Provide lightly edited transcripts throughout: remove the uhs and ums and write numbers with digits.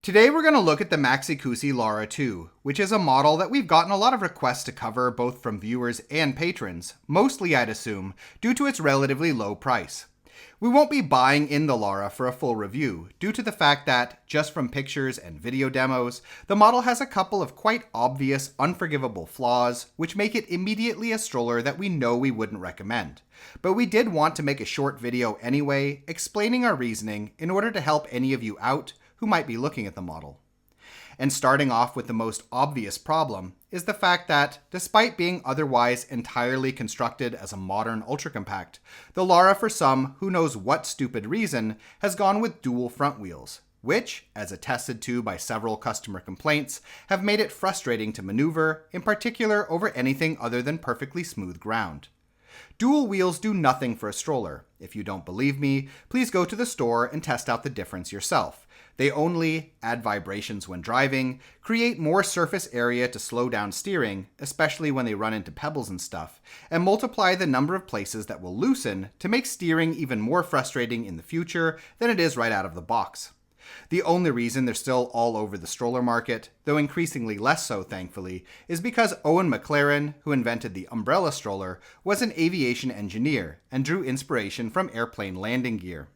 Today we're going to look at the Maxi-Cosi Lara2, which is a model that we've gotten a lot of requests to cover both from viewers and patrons, mostly I'd assume, due to its relatively low price. We won't be buying in the Lara for a full review, due to the fact that, just from pictures and video demos, the model has a couple of quite obvious, unforgivable flaws, which make it immediately a stroller that we know we wouldn't recommend. But we did want to make a short video anyway, explaining our reasoning in order to help any of you out who might be looking at the model. And starting off with the most obvious problem is the fact that, despite being otherwise entirely constructed as a modern ultra-compact, the Lara, for some who knows what stupid reason, has gone with dual front wheels, which, as attested to by several customer complaints, have made it frustrating to maneuver, in particular over anything other than perfectly smooth ground. Dual wheels do nothing for a stroller. If you don't believe me, please go to the store and test out the difference yourself. They only add vibrations when driving, create more surface area to slow down steering, especially when they run into pebbles and stuff, and multiply the number of places that will loosen to make steering even more frustrating in the future than it is right out of the box. The only reason they're still all over the stroller market, though increasingly less so thankfully, is because Owen McLaren, who invented the umbrella stroller, was an aviation engineer and drew inspiration from airplane landing gear.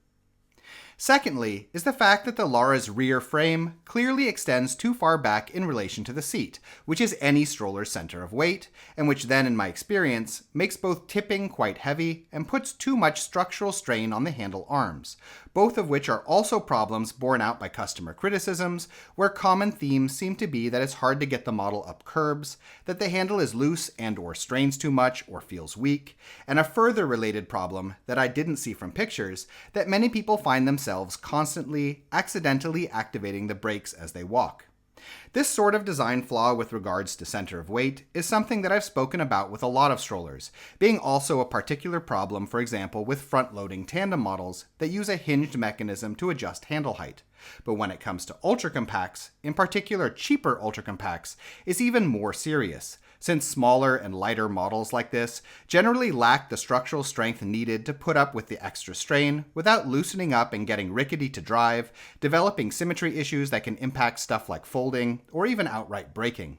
Secondly is the fact that the Lara's rear frame clearly extends too far back in relation to the seat, which is any stroller's center of weight, and which then, in my experience, makes both tipping quite heavy and puts too much structural strain on the handle arms, both of which are also problems borne out by customer criticisms, where common themes seem to be that it's hard to get the model up curbs, that the handle is loose and/or strains too much or feels weak, and a further related problem that I didn't see from pictures, that many people find themselves constantly, accidentally activating the brakes as they walk. This sort of design flaw with regards to center of weight is something that I've spoken about with a lot of strollers, being also a particular problem, for example, with front-loading tandem models that use a hinged mechanism to adjust handle height. But when it comes to ultra-compacts, in particular cheaper ultra-compacts, it's even more serious, since smaller and lighter models like this generally lack the structural strength needed to put up with the extra strain without loosening up and getting rickety to drive, developing symmetry issues that can impact stuff like folding or even outright braking.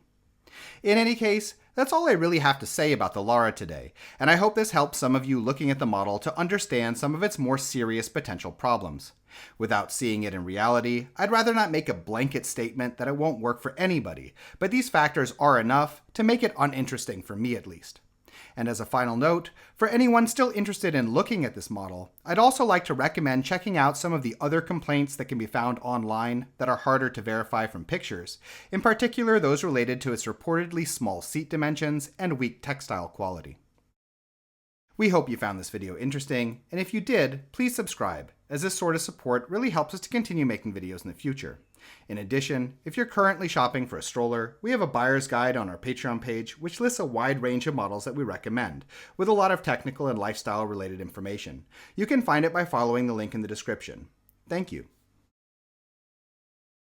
In any case, that's all I really have to say about the Lara today, and I hope this helps some of you looking at the model to understand some of its more serious potential problems. Without seeing it in reality, I'd rather not make a blanket statement that it won't work for anybody, but these factors are enough to make it uninteresting for me at least. And as a final note, for anyone still interested in looking at this model, I'd also like to recommend checking out some of the other complaints that can be found online that are harder to verify from pictures, in particular those related to its reportedly small seat dimensions and weak textile quality. We hope you found this video interesting, and if you did, please subscribe, as this sort of support really helps us to continue making videos in the future. In addition, if you're currently shopping for a stroller, we have a buyer's guide on our Patreon page which lists a wide range of models that we recommend, with a lot of technical and lifestyle related information. You can find it by following the link in the description. Thank you.